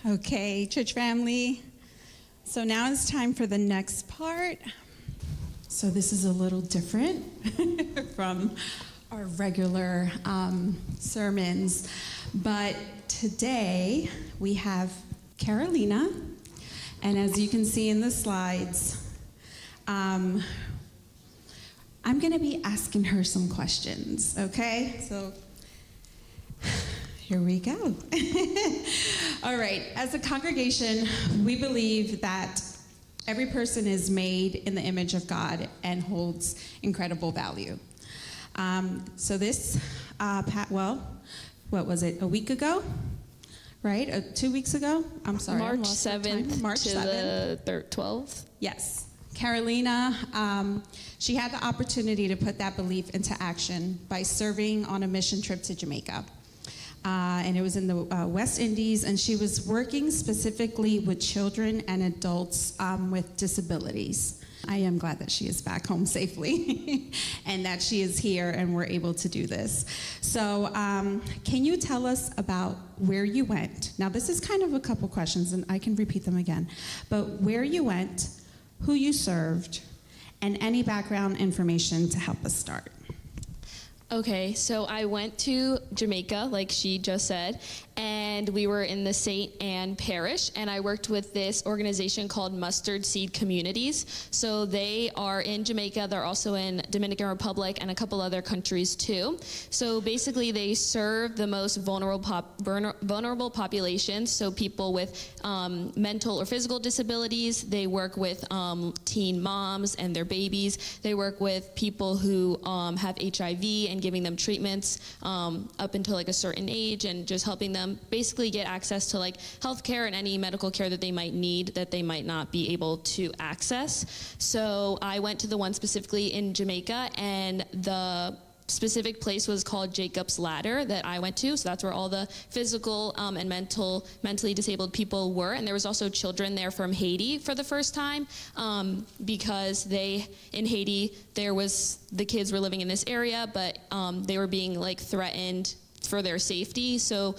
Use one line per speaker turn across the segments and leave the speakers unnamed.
Okay, church family. So now it's time for the next part. So this is a little different from our regular sermons. But today we have Carolina. And as you can see in the slides, I'm going to be asking her some questions, okay? So here we go. All right, as a congregation, we believe that every person is made in the image of God and holds incredible value. So this, what was it, a week ago? Right, 2 weeks ago? I'm sorry.
March 7th
March
to
7th.
the 12th.
Yes. Carolina, she had the opportunity to put that belief into action by serving on a mission trip to Jamaica. And it was in the West Indies, and she was working specifically with children and adults with disabilities. I am glad that she is back home safely and that she is here and we're able to do this. So can you tell us about where you went? Now, this is kind of a couple questions, and I can repeat them again. But where you went, who you served, and any background information to help us start.
Okay, so I went to Jamaica, like she just said, and we were in the St. Anne Parish, and I worked with this organization called Mustard Seed Communities. So they are in Jamaica, they're also in Dominican Republic and a couple other countries too. So basically they serve the most vulnerable populations, so people with mental or physical disabilities. They work with teen moms and their babies. They work with people who have HIV and giving them treatments up until like a certain age, and just helping them basically get access to like healthcare and any medical care that they might need that they might not be able to access. So I went to the one specifically in Jamaica, and the specific place was called Jacob's Ladder that I went to. So that's where all the physical and mentally disabled people were. And there was also children there from Haiti for the first time, because in Haiti, the kids were living in this area, but they were being like threatened for their safety. So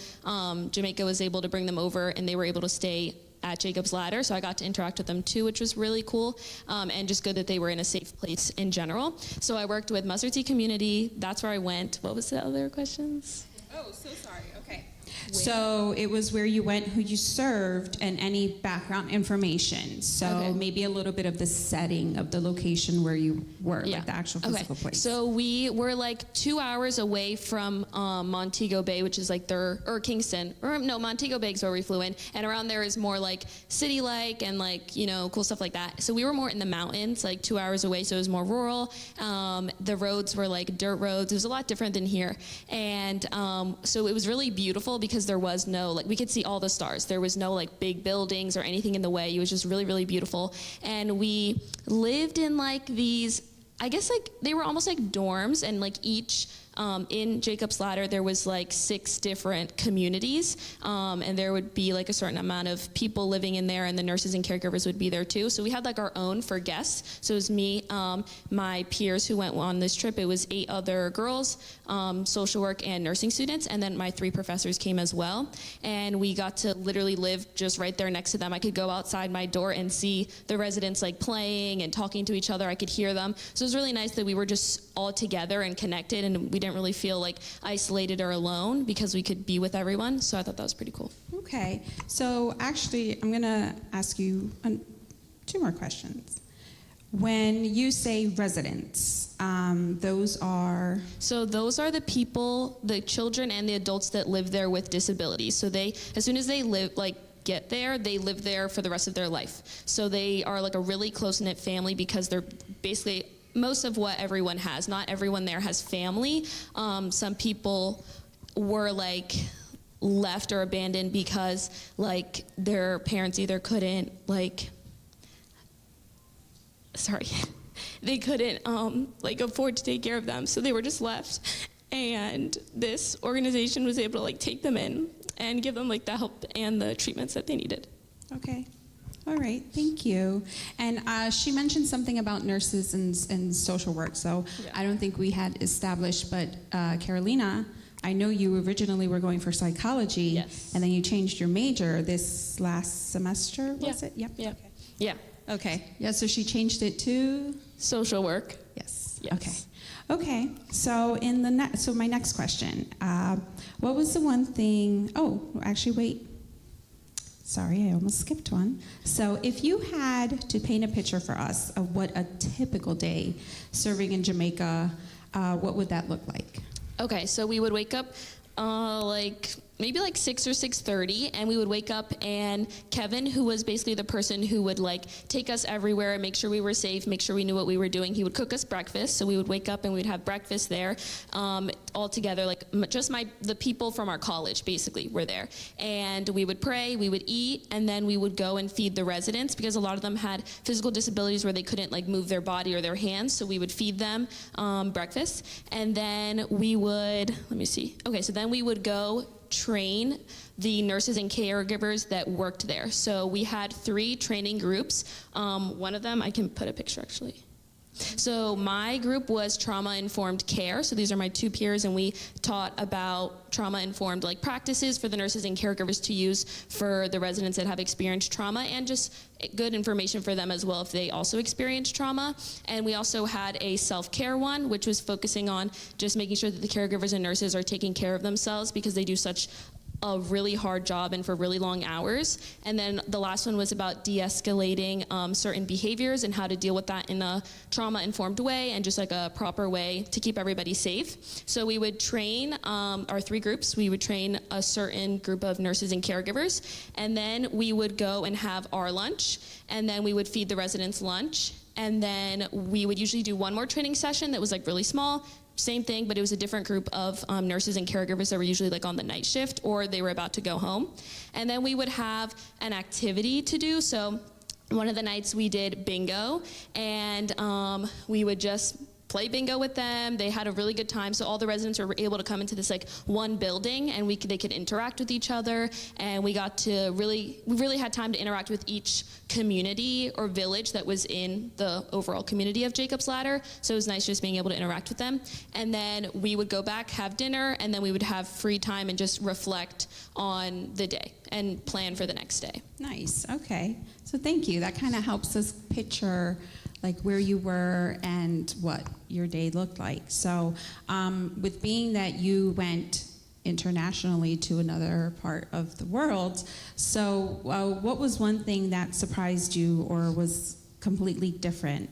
Jamaica was able to bring them over, and they were able to stay at Jacob's Ladder, so I got to interact with them too, which was really cool, and just good that they were in a safe place in general. So I worked with Mustard Seed Community, that's where I went. What was the other questions?
Oh, so sorry, okay. So it was where you went, who you served, and any background information. So
Okay.
maybe a little bit of the setting of the location where you were,
Yeah.
like the actual physical place.
So we were like 2 hours away from Montego Bay, which is like Kingston, Montego Bay is where we flew in, and around there is more like city-like and like, cool stuff like that. So we were more in the mountains, like 2 hours away, so it was more rural. The roads were like dirt roads. It was a lot different than here. And so it was really beautiful because there was no, we could see all the stars. There was no like big buildings or anything in the way. It was just really, really beautiful. And we lived in like these, I guess like they were almost like dorms, and like each in Jacob's Ladder there was like 6 different communities, and there would be like a certain amount of people living in there, and the nurses and caregivers would be there too. So we had like our own for guests. So it was me, my peers who went on this trip. It was 8 other girls, social work and nursing students, and then my 3 professors came as well. And we got to literally live just right there next to them. I could go outside my door and see the residents like playing and talking to each other. I could hear them. So it was really nice that we were just all together and connected, and we didn't really feel like isolated or alone because we could be with everyone. So I thought that was pretty cool.
Okay, so actually I'm gonna ask you 2 more questions. When you say residents, those are?
So those are the people, the children and the adults that live there with disabilities. So they, as soon as they get there, they live there for the rest of their life. So they are like a really close-knit family because they're basically most of what everyone has. Not everyone there has family. Some people were like left or abandoned because like their parents either couldn't they couldn't afford to take care of them, so they were just left. And this organization was able to like take them in and give them like the help and the treatments that they needed.
Okay. All right, thank you. And she mentioned something about nurses and social work, so yeah. I don't think we had established, but Carolina, I know you originally were going for psychology,
Yes.
and then you changed your major this last semester, was it? Yep.
Yeah.
Okay.
Yeah.
Okay. Yeah, so she changed it to?
Social work.
Yes.
Yes.
Okay. Okay. So so my next question, what was the one thing? Oh, actually, wait. Sorry, I almost skipped one. So if you had to paint a picture for us of what a typical day serving in Jamaica, what would that look like?
Okay, so we would wake up maybe 6 or 6:30, and we would wake up, and Kevin, who was basically the person who would take us everywhere and make sure we were safe, make sure we knew what we were doing, he would cook us breakfast. So we would wake up and we'd have breakfast there, all together, the people from our college basically were there. And we would pray, we would eat, and then we would go and feed the residents, because a lot of them had physical disabilities where they couldn't move their body or their hands, so we would feed them breakfast. And then we would, so then we would go train the nurses and caregivers that worked there. So we had 3 training groups. One of them, I can put a picture actually. So my group was trauma-informed care. So these are my 2 peers, and we taught about trauma-informed practices for the nurses and caregivers to use for the residents that have experienced trauma, and just good information for them as well if they also experienced trauma. And we also had a self-care one, which was focusing on just making sure that the caregivers and nurses are taking care of themselves, because they do such a really hard job and for really long hours. And then the last one was about de-escalating certain behaviors and how to deal with that in a trauma-informed way, and just a proper way to keep everybody safe. So we would train our 3 groups. We would train a certain group of nurses and caregivers, and then we would go and have our lunch, and then we would feed the residents lunch. And then we would usually do one more training session that was really small. Same thing, but it was a different group of nurses and caregivers that were usually on the night shift, or they were about to go home. And then we would have an activity to do. So one of the nights we did bingo, and we would just play bingo with them. They had a really good time. So all the residents were able to come into this one building, and they could interact with each other. And we got to we really had time to interact with each community or village that was in the overall community of Jacob's Ladder. So it was nice just being able to interact with them. And then we would go back, have dinner, and then we would have free time and just reflect on the day and plan for the next day.
Nice. Okay. So thank you. That kind of helps us picture where you were and what your day looked like. So with being that you went internationally to another part of the world, so what was one thing that surprised you or was completely different,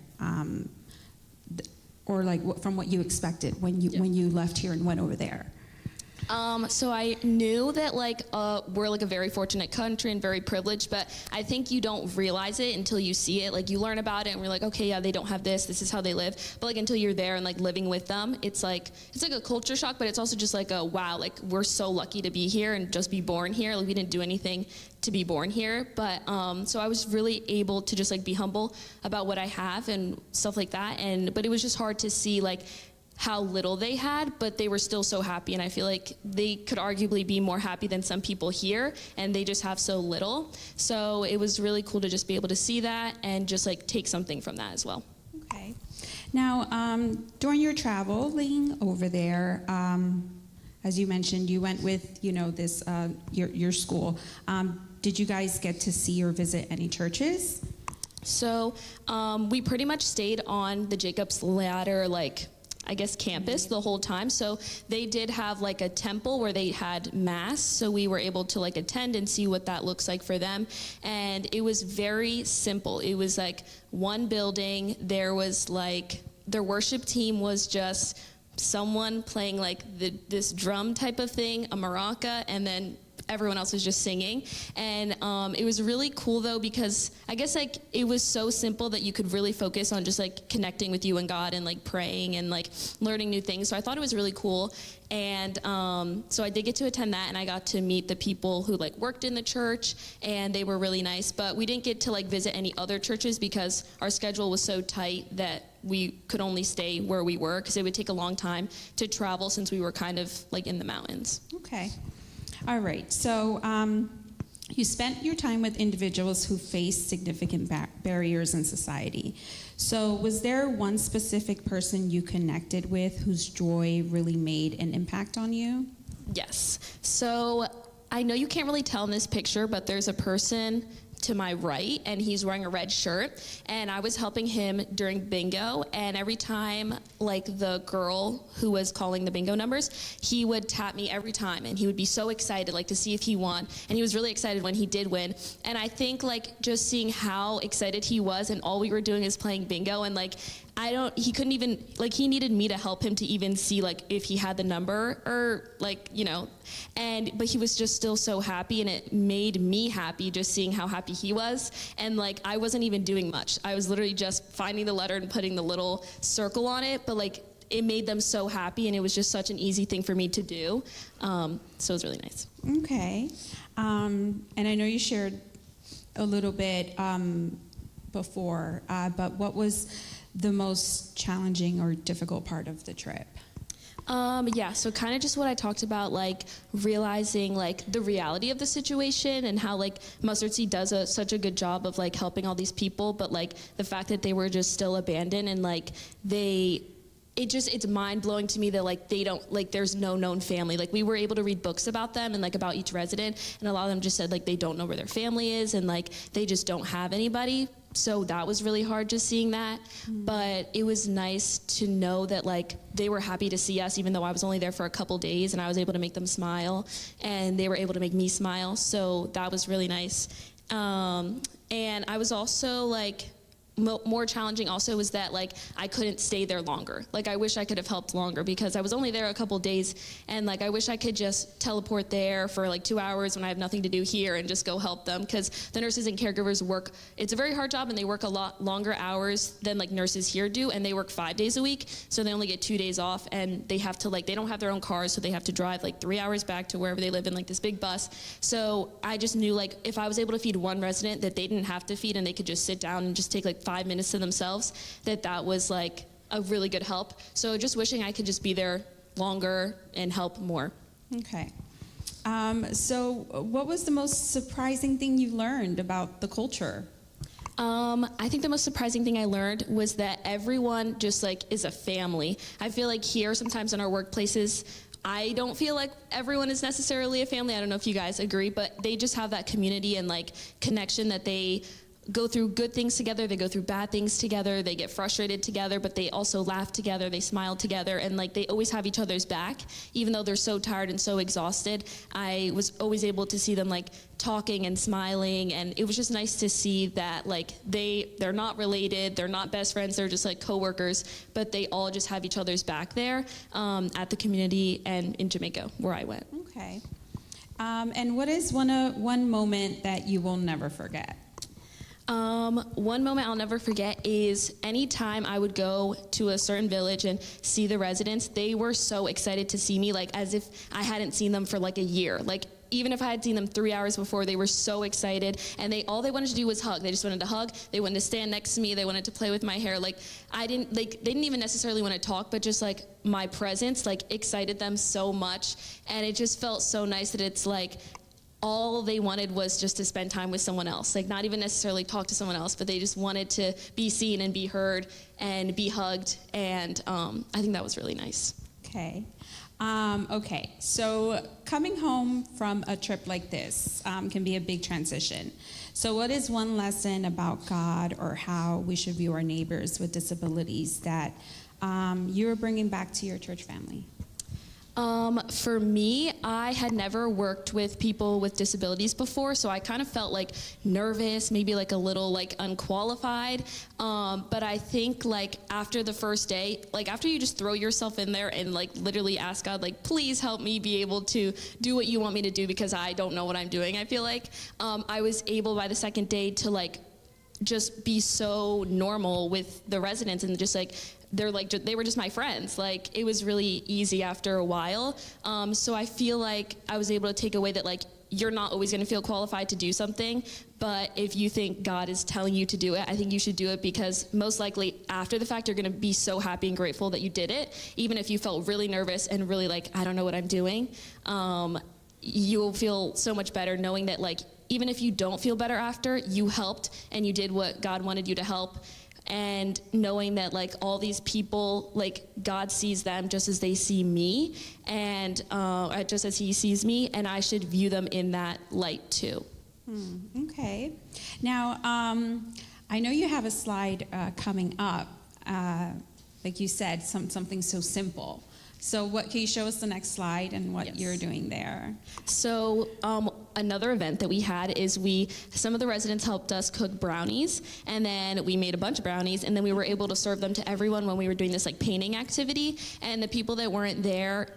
or from what you expected when you left here and went over there?
So I knew that we're a very fortunate country and very privileged, but I think you don't realize it until you see it. You learn about it and we're okay, yeah, they don't have this is how they live. But until you're there and living with them, it's a culture shock, but it's also just a wow, we're so lucky to be here and just be born here. We didn't do anything to be born here. But so I was really able to just be humble about what I have and stuff like that. But it was just hard to see how little they had, but they were still so happy. And I feel they could arguably be more happy than some people here, and they just have so little. So it was really cool to just be able to see that and just take something from that as well.
Okay. Now, during your traveling over there, as you mentioned, you went with, this, your school. Did you guys get to see or visit any churches?
So we pretty much stayed on the Jacob's Ladder, campus the whole time. So they did have a temple where they had mass. So we were able to attend and see what that looks like for them. And it was very simple. It was one building. There was their worship team was just someone playing this drum type of thing, a maraca, and then everyone else was just singing. And it was really cool though, because I guess it was so simple that you could really focus on just connecting with you and God and praying and learning new things. So I thought it was really cool. And so I did get to attend that, and I got to meet the people who worked in the church, and they were really nice. But we didn't get to visit any other churches because our schedule was so tight that we could only stay where we were, because it would take a long time to travel since we were kind of in the mountains.
Okay. All right, so you spent your time with individuals who face significant barriers in society. So was there one specific person you connected with whose joy really made an impact on you?
Yes. So I know you can't really tell in this picture, but there's a person to my right, and he's wearing a red shirt, and I was helping him during bingo, and every time, like, the girl who was calling the bingo numbers, he would tap me every time, and he would be so excited, like, to see if he won, and he was really excited when he did win, and I think, like, just seeing how excited he was, and all we were doing is playing bingo, and, like, he couldn't even, like, he needed me to help him to even see, like, if he had the number, or, like, you know, but he was just still so happy, and it made me happy just seeing how happy he was, and, like, I wasn't even doing much. I was literally just finding the letter and putting the little circle on it, but, like, it made them so happy, and it was just such an easy thing for me to do, so it was really nice.
Okay. And I know you shared a little bit before, but what was the most challenging or difficult part of the trip?
Yeah, so kind of just what I talked about, like, realizing, like, the reality of the situation and how, like, Mustard Seed does such a good job of, like, helping all these people, but, like, the fact that they were just still abandoned, and, like, it's mind-blowing to me that, like, they don't, like, there's no known family. Like, we were able to read books about them and, like, about each resident, and a lot of them just said, like, they don't know where their family is, and, like, they just don't have anybody. So that was really hard just seeing that. But it was nice to know that, like, they were happy to see us, even though I was only there for a couple days, and I was able to make them smile, and they were able to make me smile. So that was really nice. And I was also, like, more challenging also was that, like, I couldn't stay there longer. Like, I wish I could have helped longer because I was only there a couple days, and, like, I wish I could just teleport there for, like, 2 hours when I have nothing to do here and just go help them, because the nurses and caregivers work, it's a very hard job, and they work a lot longer hours than, like, nurses here do, and they work 5 days a week, so they only get 2 days off, and they have to, like, they don't have their own cars, so they have to drive, like, 3 hours back to wherever they live in, like, this big bus. So I just knew, like, if I was able to feed one resident that they didn't have to feed and they could just sit down and just take, like, 5 minutes to themselves, that was, like, a really good help. So just wishing I could just be there longer and help more.
Okay. So what was the most surprising thing you learned about the culture?
I think the most surprising thing I learned was that everyone just, like, is a family. I feel like here sometimes in our workplaces, I don't feel like everyone is necessarily a family. I don't know if you guys agree, but they just have that community and, like, connection that they go through good things together, they go through bad things together, they get frustrated together, but they also laugh together, they smile together, and, like, they always have each other's back, even though they're so tired and so exhausted. I was always able to see them, like, talking and smiling, and it was just nice to see that, like, they're not related, they're not best friends, they're just, like, coworkers, but they all just have each other's back there at the community and in Jamaica where I went.
Okay. And what is one moment that you will never forget?
One moment I'll never forget is anytime I would go to a certain village and see the residents, they were so excited to see me, like, as if I hadn't seen them for, like, a year. Like, even if I had seen them 3 hours before, they were so excited, and all they wanted to do was hug. They just wanted to hug. They wanted to stand next to me. They wanted to play with my hair. Like, they didn't even necessarily want to talk, but just, like, my presence, like, excited them so much, and it just felt so nice that it's, like, all they wanted was just to spend time with someone else, like, not even necessarily talk to someone else, but they just wanted to be seen and be heard and be hugged, and I think that was really nice.
Okay. Okay, so coming home from a trip like this can be a big transition. So what is one lesson about God or how we should view our neighbors with disabilities that you're bringing back to your church family?
For me, I had never worked with people with disabilities before, so I kind of felt, like, nervous, maybe, like, a little, like, unqualified. But I think, like, after the first day, like, after you just throw yourself in there and, like, literally ask God, like, please help me be able to do what you want me to do because I don't know what I'm doing, I feel like, I was able by the second day to, like, just be so normal with the residents and just, like, they were just my friends. Like, it was really easy after a while. So I feel like I was able to take away that, like, you're not always going to feel qualified to do something, but if you think God is telling you to do it, I think you should do it, because most likely after the fact, you're going to be so happy and grateful that you did it, even if you felt really nervous and really, like, I don't know what I'm doing. You'll feel so much better knowing that, like, even if you don't feel better after, you helped and you did what God wanted you to help. and knowing that like all these people, like God sees them just as they see me, and just as he sees me, and I should view them in that light too.
Okay. Now, I know you have a slide coming up, like you said, something so simple. So can you show us the next slide and what you're doing there?
So another event that we had is some of the residents helped us cook brownies, and then we made a bunch of brownies, and then we were able to serve them to everyone when we were doing this like painting activity. And the people that weren't there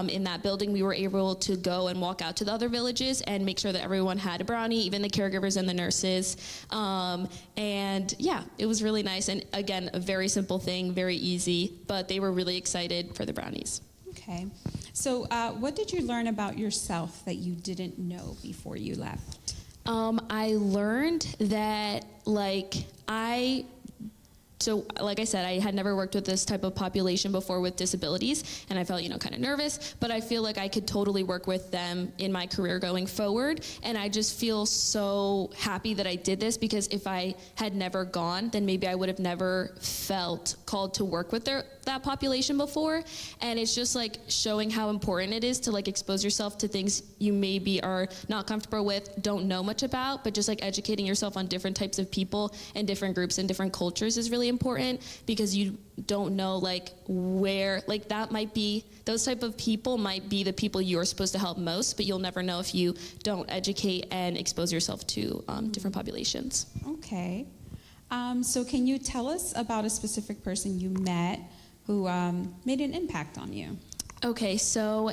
in that building, we were able to go and walk out to the other villages and make sure that everyone had a brownie, even the caregivers and the nurses. And yeah, it was really nice. And again, a very simple thing, very easy, but they were really excited for the brownies.
Okay. So what did you learn about yourself that you didn't know before you left?
I learned that So like I said, I had never worked with this type of population before with disabilities, and I felt, kind of nervous, but I feel like I could totally work with them in my career going forward. And I just feel so happy that I did this, because if I had never gone, then maybe I would have never felt called to work with that population before. And it's just like showing how important it is to like expose yourself to things you maybe are not comfortable with, don't know much about, but just like educating yourself on different types of people and different groups and different cultures is really important, because you don't know like where, like that might be, those type of people might be the people you're supposed to help most, but you'll never know if you don't educate and expose yourself to different populations.
Okay. So can you tell us about a specific person you met who made an impact on you?
Okay, so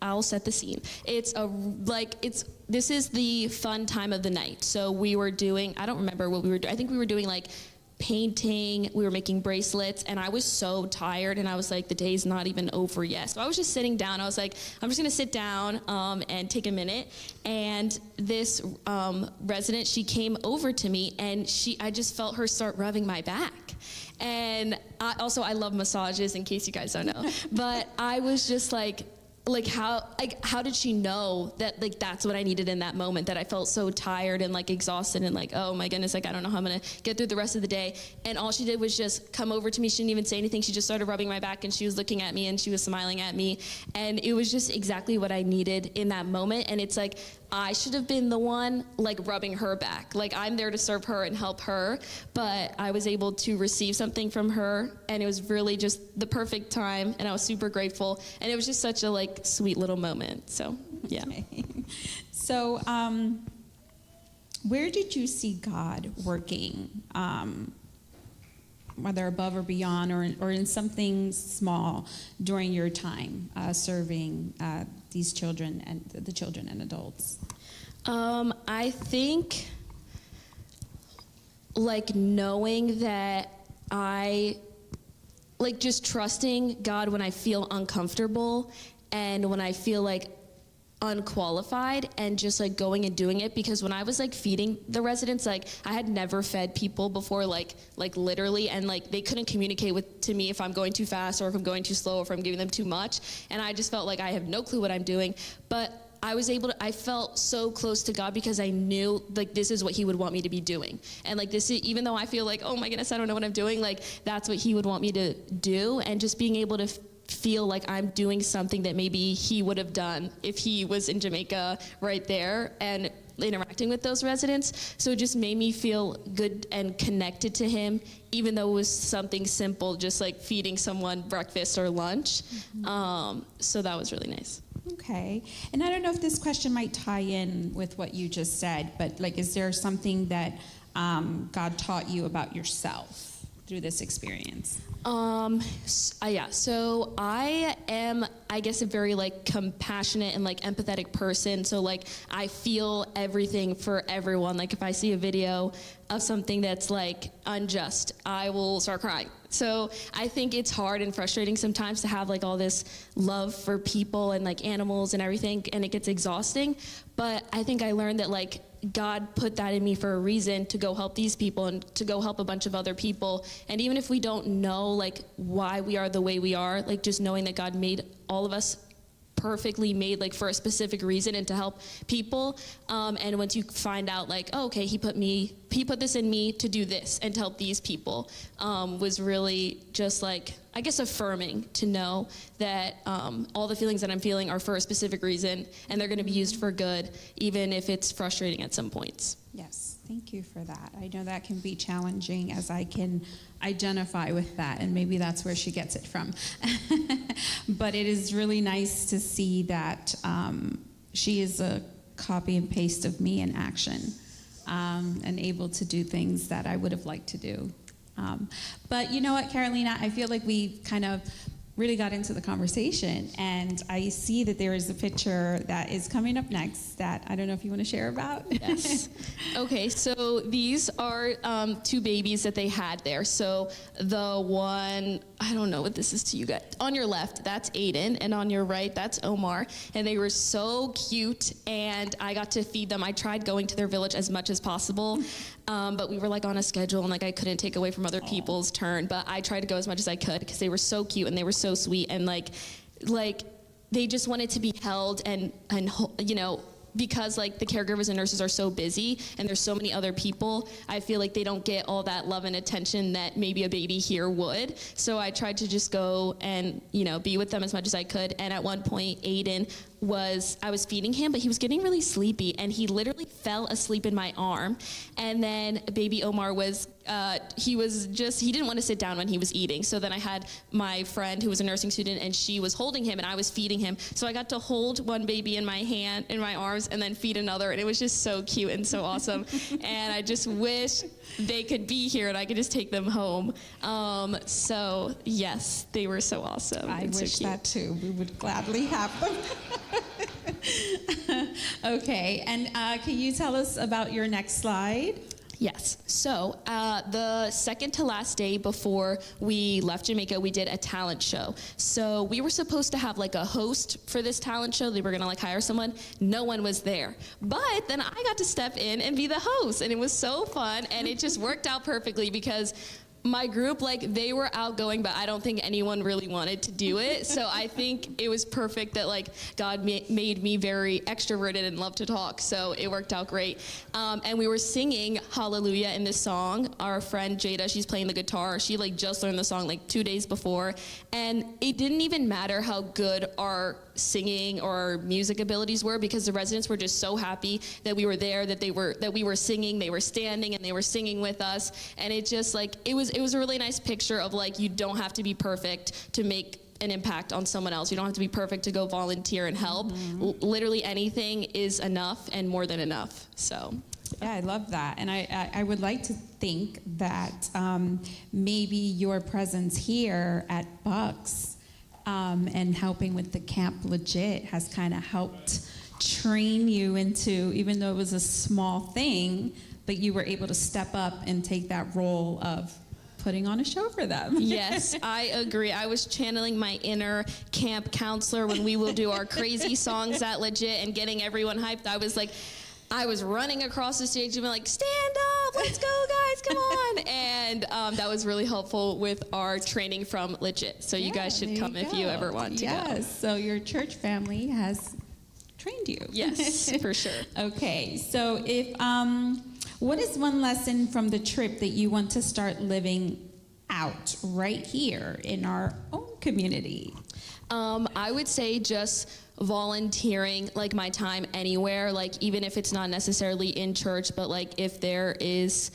I'll set the scene. This is the fun time of the night. So we were doing, I don't remember what we were doing. I think we were doing like painting, we were making bracelets, and I was so tired, and I was like, the day's not even over yet. So I was just sitting down. I was like, I'm just gonna sit down and take a minute. And this resident, she came over to me, and I just felt her start rubbing my back. And I love massages, in case you guys don't know. But I was just how did she know that like that's what I needed in that moment, that I felt so tired and like exhausted and like, oh my goodness, like I don't know how I'm gonna get through the rest of the day. And all she did was just come over to me. She didn't even say anything. She just started rubbing my back, and she was looking at me, and she was smiling at me, and it was just exactly what I needed in that moment. And it's like I should have been the one like rubbing her back. Like I'm there to serve her and help her, but I was able to receive something from her, and it was really just the perfect time, and I was super grateful, and it was just such a like sweet little moment. So yeah.
Okay. So where did you see God working, whether above or beyond, or in something small during your time serving these children and the children and adults?
I think like knowing that just trusting God when I feel uncomfortable and when I feel like unqualified, and just like going and doing it. Because when I was like feeding the residents, like I had never fed people before, like literally, and like they couldn't communicate to me if I'm going too fast or if I'm going too slow or if I'm giving them too much, and I just felt like I have no clue what I'm doing. But I felt so close to God, because I knew like this is what he would want me to be doing. And like this is, even though I feel like, oh my goodness, I don't know what I'm doing, like that's what he would want me to do. And just being able to feel like I'm doing something that maybe he would have done if he was in Jamaica right there and interacting with those residents. So it just made me feel good and connected to him, even though it was something simple, just like feeding someone breakfast or lunch. So that was really nice.
Okay. And I don't know if this question might tie in with what you just said, but like, is there something that God taught you about yourself through this experience?
Yeah, so I am, I guess, a very like compassionate and like empathetic person. So like I feel everything for everyone. Like if I see a video of something that's like unjust, I will start crying. So I think it's hard and frustrating sometimes to have like all this love for people and like animals and everything, and it gets exhausting. But I think I learned that like God put that in me for a reason, to go help these people and to go help a bunch of other people. And even if we don't know like why we are the way we are, like just knowing that God made all of us perfectly made like for a specific reason and to help people. And once you find out like, oh, okay, he put this in me to do this and to help these people, was really just like, I guess, affirming to know that all the feelings that I'm feeling are for a specific reason and they're going to be used for good, even if it's frustrating at some points.
Yes, thank you for that. I know that can be challenging, as I can identify with that, and maybe that's where she gets it from. But it is really nice to see that she is a copy and paste of me in action, and able to do things that I would have liked to do. But you know what, Carolina, I feel like we kind of really got into the conversation, and I see that there is a picture that is coming up next that I don't know if you want to share about.
Yes. Okay, so these are 2 babies that they had there. So the one, I don't know what this is to you guys. On your left, that's Aiden, and on your right, that's Omar. And they were so cute, and I got to feed them. I tried going to their village as much as possible, but we were like on a schedule, and like I couldn't take away from other people's turn. But I tried to go as much as I could because they were so cute and they were so sweet, and like they just wanted to be held and you know, because like the caregivers and nurses are so busy and there's so many other people, I feel like they don't get all that love and attention that maybe a baby here would. So I tried to just go and, you know, be with them as much as I could. And at one point, Aiden I was feeding him, but he was getting really sleepy, and he literally fell asleep in my arm. And then baby Omar he didn't want to sit down when he was eating. So then I had my friend who was a nursing student, and she was holding him, and I was feeding him. So I got to hold one baby in my arms, and then feed another, and it was just so cute and so awesome. And I just wish they could be here and I could just take them home. So yes, they were so awesome.
I wish
so
that too. We would gladly have them. Okay, and can you tell us about your next slide?
Yes. So the second to last day before we left Jamaica, we did a talent show. So we were supposed to have like a host for this talent show. They were gonna like hire someone. No one was there. But then I got to step in and be the host, and it was so fun, and it just worked out perfectly because my group, like, they were outgoing, but I don't think anyone really wanted to do it. So I think it was perfect that, like, God made me very extroverted and love to talk. So it worked out great. And we were singing Hallelujah in this song. Our friend Jada, she's playing the guitar. She, like, just learned the song, like, 2 days before. And it didn't even matter how good our singing or our music abilities were, because the residents were just so happy that we were there, that we were singing, they were standing and they were singing with us. And it just, like, it was a really nice picture of, like, you don't have to be perfect to make an impact on someone else. You don't have to be perfect to go volunteer and help. Literally anything is enough and more than enough. So
yeah, I love that. And I would like to think that maybe your presence here at Bucks and helping with the Camp Legit has kind of helped train you into, even though it was a small thing, but you were able to step up and take that role of putting on a show for them.
Yes, I agree. I was channeling my inner camp counselor when we will do our crazy songs at Legit and getting everyone hyped. I was running across the stage and being like, stand up, let's go guys, come on. And that was really helpful with our training from Legit. So you guys should come if you ever want to go.
Yes, so your church family has trained you.
Yes, for sure.
Okay, so if what is one lesson from the trip that you want to start living out right here in our own community?
I would say just volunteering, like, my time anywhere, like, even if it's not necessarily in church, but like if there is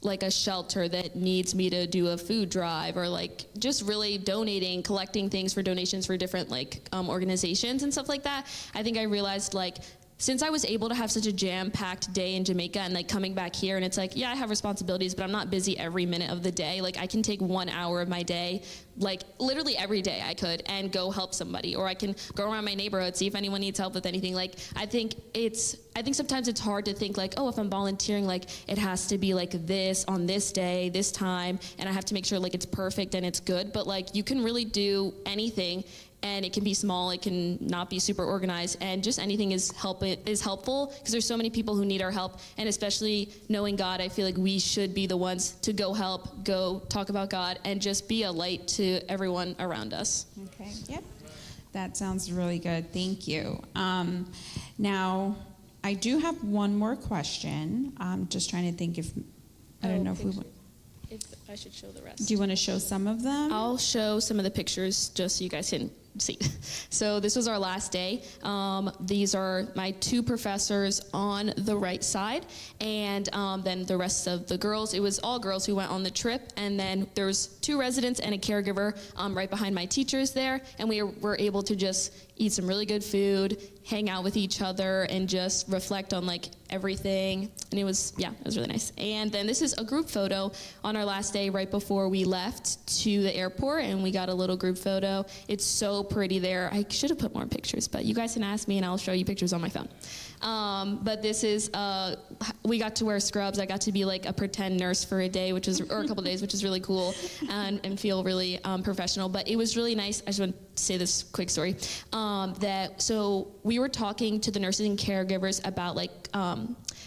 like a shelter that needs me to do a food drive, or like just really donating, collecting things for donations for different like organizations and stuff like that. I think I realized, like, since I was able to have such a jam-packed day in Jamaica and like coming back here, and it's like, yeah, I have responsibilities, but I'm not busy every minute of the day. Like, I can take 1 hour of my day, like literally every day I could, and go help somebody, or I can go around my neighborhood, see if anyone needs help with anything. Like, I think sometimes it's hard to think like, oh, if I'm volunteering, like it has to be like this on this day, this time, and I have to make sure like it's perfect and it's good. But like, you can really do anything. And it can be small, it can not be super organized, and just anything is helpful, because there's so many people who need our help. And especially knowing God, I feel like we should be the ones to go help, go talk about God, and just be a light to everyone around us.
Okay, yep. That sounds really good. Thank you. Now, I do have one more question. I'm just trying to think if, I don't know if we want.
If I should show the rest.
Do you want to show some of them?
I'll show some of the pictures just so you guys can see. So this was our last day. These are my 2 professors on the right side, and then the rest of the girls. It was all girls who went on the trip, and then there was 2 residents and a caregiver right behind my teachers there, and we were able to just eat some really good food, hang out with each other, and just reflect on like everything. And it was really nice. And then this is a group photo on our last day right before we left to the airport, and we got a little group photo. It's so pretty there. I should have put more pictures, but you guys can ask me and I'll show you pictures on my phone. But this is, we got to wear scrubs. I got to be like a pretend nurse for a day, or a couple days, which is really cool, and feel really professional. But it was really nice. I just want to say this quick story. So we were talking to the nurses and caregivers about like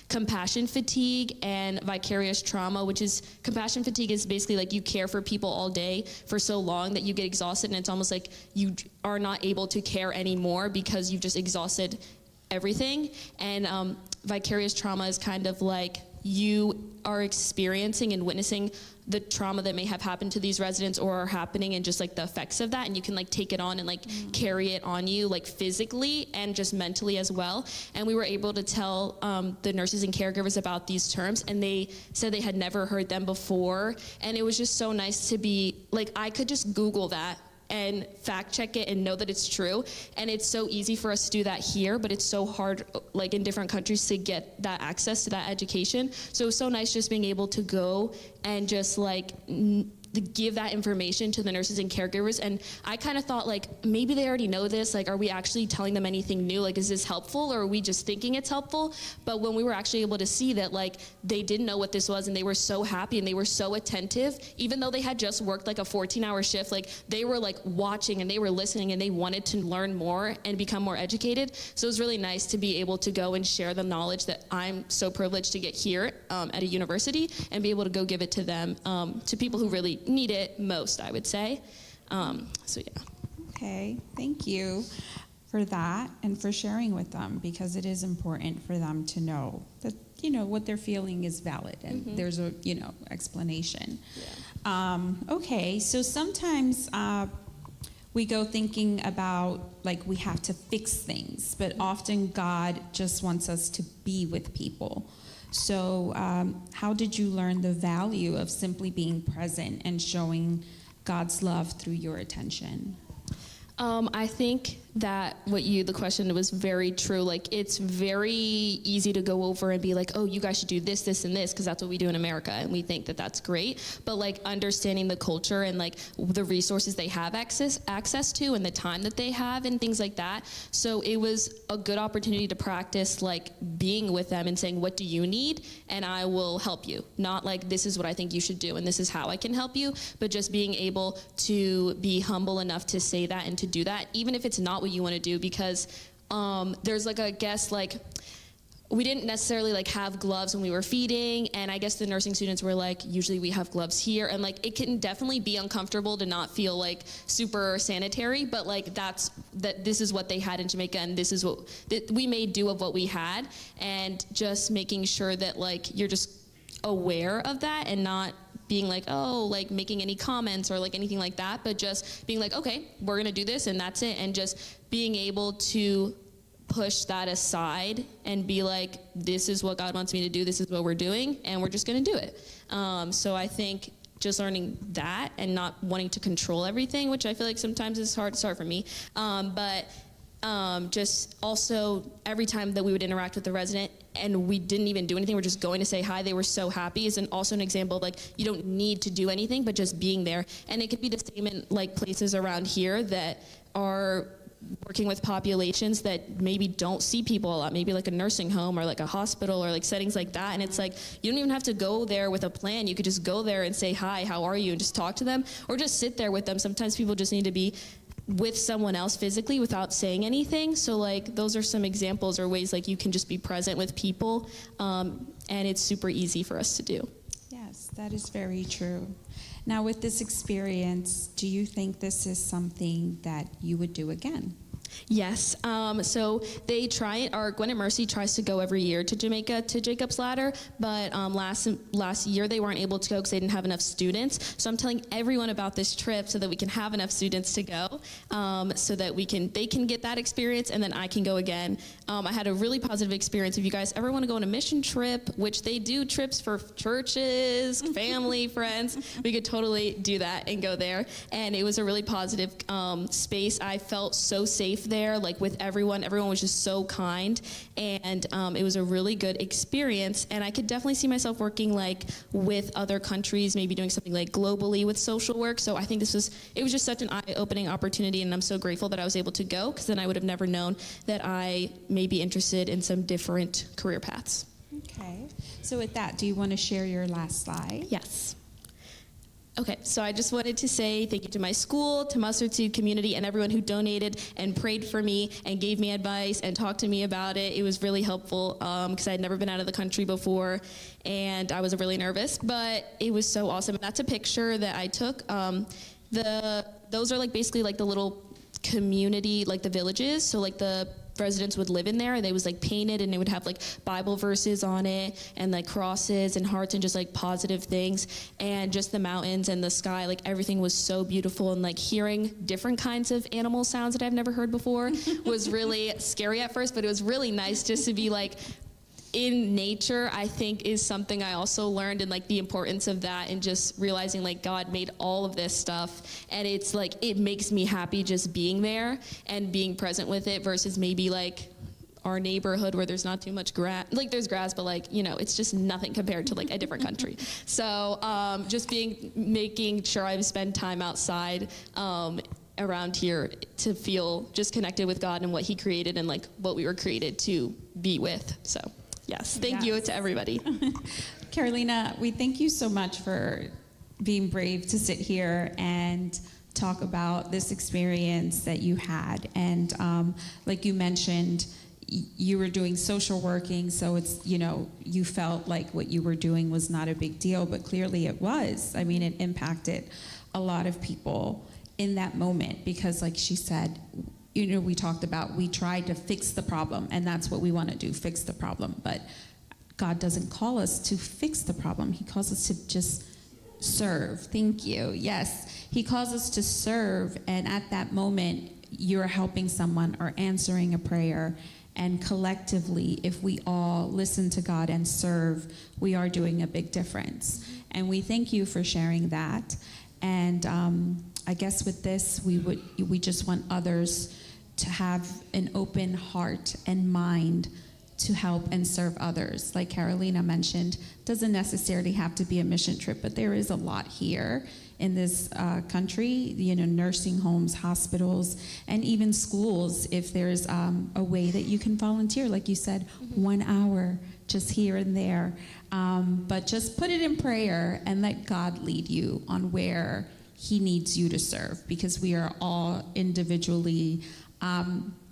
compassion fatigue and vicarious trauma, which is, compassion fatigue is basically like you care for people all day for so long that you get exhausted, and it's almost like you are not able to care anymore because you've just exhausted everything. And vicarious trauma is kind of like you are experiencing and witnessing the trauma that may have happened to these residents or are happening, and just like the effects of that, and you can like take it on and like carry it on you, like physically and just mentally as well. And we were able to tell the nurses and caregivers about these terms, and they said they had never heard them before, and it was just so nice to be like, I could just Google that and fact check it and know that it's true. And it's so easy for us to do that here, but it's so hard like in different countries to get that access to that education. So it's so nice just being able to go and just like give that information to the nurses and caregivers. And I kind of thought like, maybe they already know this, like are we actually telling them anything new? Like, is this helpful, or are we just thinking it's helpful? But when we were actually able to see that like they didn't know what this was, and they were so happy and they were so attentive, even though they had just worked like a 14-hour shift, like they were like watching and they were listening and they wanted to learn more and become more educated. So it was really nice to be able to go and share the knowledge that I'm so privileged to get here at a university, and be able to go give it to them, to people who really need it most, I would say. So yeah.
Okay, thank you for that and for sharing with them, because it is important for them to know that, you know, what they're feeling is valid, and there's a, you know, explanation. Yeah. Okay, so sometimes we go thinking about like we have to fix things, but often God just wants us to be with people. So how did you learn the value of simply being present and showing God's love through your attention?
I think that the question was very true. Like, it's very easy to go over and be like, oh, you guys should do this, this, and this, because that's what we do in America, and we think that that's great. But like understanding the culture and like the resources they have access to, and the time that they have, and things like that. So it was a good opportunity to practice like being with them and saying, what do you need? And I will help you. Not like, this is what I think you should do and this is how I can help you, but just being able to be humble enough to say that and to do that, even if it's not what you want to do, because there's like, I guess, like, we didn't necessarily like have gloves when we were feeding, and I guess the nursing students were like, usually we have gloves here, and like it can definitely be uncomfortable to not feel like super sanitary, but like this is what they had in Jamaica, and this is what we made do of what we had, and just making sure that like you're just aware of that and not being like, oh, like making any comments or like anything like that, but just being like, okay, we're gonna do this and that's it, and just being able to push that aside and be like, this is what God wants me to do, this is what we're doing, and we're just gonna do it. So I think just learning that and not wanting to control everything, which I feel like sometimes is hard for me, but just also every time that we would interact with the resident and we didn't even do anything, we're just going to say hi, they were so happy, is also an example of like, you don't need to do anything, but just being there. And it could be the same in like places around here that are working with populations that maybe don't see people a lot, maybe like a nursing home or like a hospital or like settings like that. And it's like, you don't even have to go there with a plan. You could just go there and say, hi, how are you? And just talk to them, or just sit there with them. Sometimes people just need to be with someone else physically without saying anything. So like those are some examples or ways like you can just be present with people, and it's super easy for us to do.
Yes, that is very true. Now, with this experience, do you think this is something that you would do again?
Yes. So they Gwen and Mercy tries to go every year to Jamaica to Jacob's Ladder, but last year they weren't able to go because they didn't have enough students. So I'm telling everyone about this trip so that we can have enough students to go, so that they can get that experience, and then I can go again. I had a really positive experience. If you guys ever want to go on a mission trip, which they do trips for churches, family, friends, we could totally do that and go there. And it was a really positive space. I felt so safe there, like with everyone was just so kind, and it was a really good experience. And I could definitely see myself working like with other countries, maybe doing something like globally with social work. So I think it was just such an eye-opening opportunity, and I'm so grateful that I was able to go, because then I would have never known that I may be interested in some different career paths.
Okay, so with that, do you want to share your last slide?
Yes. Okay, so I just wanted to say thank you to my school, to Mustard Seed community, and everyone who donated and prayed for me and gave me advice and talked to me about it. It was really helpful, because I had never been out of the country before, and I was really nervous, but it was so awesome. That's a picture that I took. Those are like basically like the little community, like the villages, so like the residents would live in there, and they was like painted, and they would have like Bible verses on it, and like crosses and hearts and just like positive things, and just the mountains and the sky, like everything was so beautiful. And like hearing different kinds of animal sounds that I've never heard before was really scary at first, but it was really nice just to be like in nature. I think is something I also learned, and like the importance of that, and just realizing like God made all of this stuff, and it's like it makes me happy just being there and being present with it, versus maybe like our neighborhood where there's not too much grass. Like there's grass, but like, you know, it's just nothing compared to like a different country. So just making sure I spend time outside around here to feel just connected with God and what He created, and like what we were created to be with. So yes, thank you to everybody.
Carolina, we thank you so much for being brave to sit here and talk about this experience that you had. And like you mentioned, you were doing social working, so it's, you know, you felt like what you were doing was not a big deal, but clearly it was. I mean, it impacted a lot of people in that moment, because like she said, you know, we talked about, we tried to fix the problem, and that's what we want to do, fix the problem. But God doesn't call us to fix the problem. He calls us to just serve. Thank you. Yes. He calls us to serve, and at that moment, you're helping someone or answering a prayer. And collectively, if we all listen to God and serve, we are doing a big difference. And we thank you for sharing that. And I guess with this, we just want others to have an open heart and mind to help and serve others. Like Carolina mentioned, doesn't necessarily have to be a mission trip, but there is a lot here in this country, you know, nursing homes, hospitals, and even schools, if there's a way that you can volunteer, like you said, 1 hour, just here and there. But just put it in prayer and let God lead you on where He needs you to serve, because we are all individually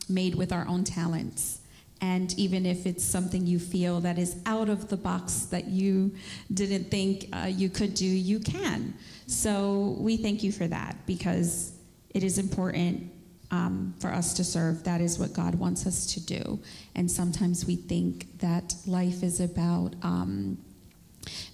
made with our own talents. And even if it's something you feel that is out of the box that you didn't think you could do, you can. So we thank you for that, because it is important for us to serve. That is what God wants us to do. And sometimes we think that life is about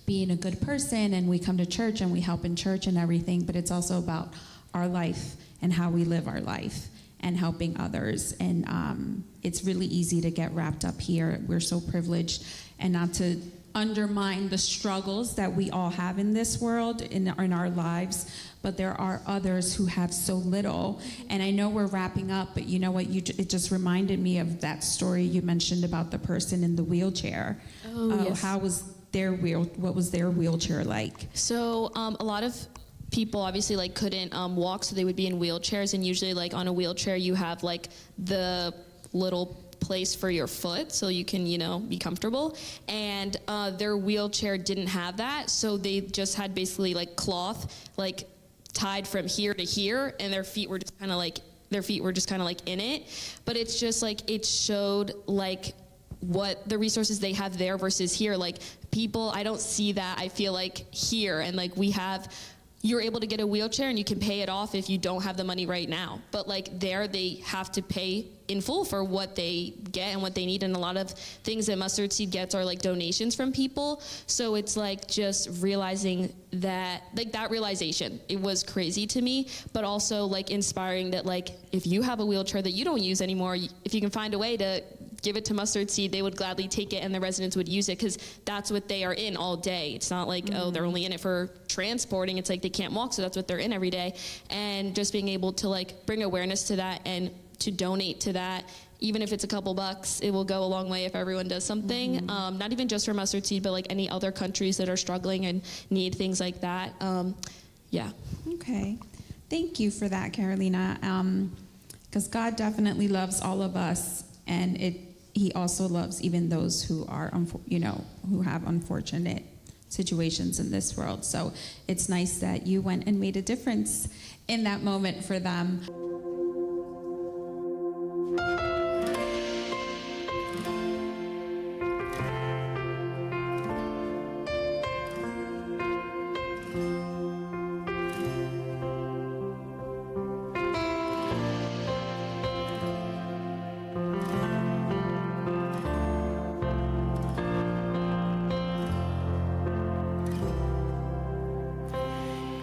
being a good person, and we come to church and we help in church and everything, but it's also about our life and how we live our life and helping others. And it's really easy to get wrapped up here. We're so privileged, and not to undermine the struggles that we all have in this world, in our lives, but there are others who have so little. And I know we're wrapping up, but you know what, it just reminded me of that story you mentioned about the person in the wheelchair.
Yes.
What was their wheelchair like?
So a lot of people obviously like couldn't walk, so they would be in wheelchairs, and usually like on a wheelchair you have like the little place for your foot so you can, you know, be comfortable. And their wheelchair didn't have that, so they just had basically like cloth like tied from here to here, and their feet were just kind of like in it. But it's just like, it showed like what the resources they have there versus here. Like people, I don't see that, I feel like here, and like you're able to get a wheelchair and you can pay it off if you don't have the money right now. But like there, they have to pay in full for what they get and what they need. And a lot of things that Mustard Seed gets are like donations from people. So it's like just realizing that, like that realization, it was crazy to me, but also like inspiring that like, if you have a wheelchair that you don't use anymore, if you can find a way to give it to Mustard Seed, they would gladly take it and the residents would use it because that's what they are in all day. It's not like, oh, they're only in it for transporting. It's like they can't walk, so that's what they're in every day. And just being able to like bring awareness to that and to donate to that, even if it's a couple bucks, it will go a long way if everyone does something. Not even just for Mustard Seed, but like any other countries that are struggling and need things like that. Yeah.
Okay. Thank you for that, Carolina. Because God definitely loves all of us, and He also loves even those who are, who have unfortunate situations in this world. So it's nice that you went and made a difference in that moment for them.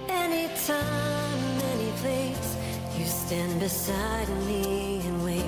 Anytime, any place, you stand beside me and wait.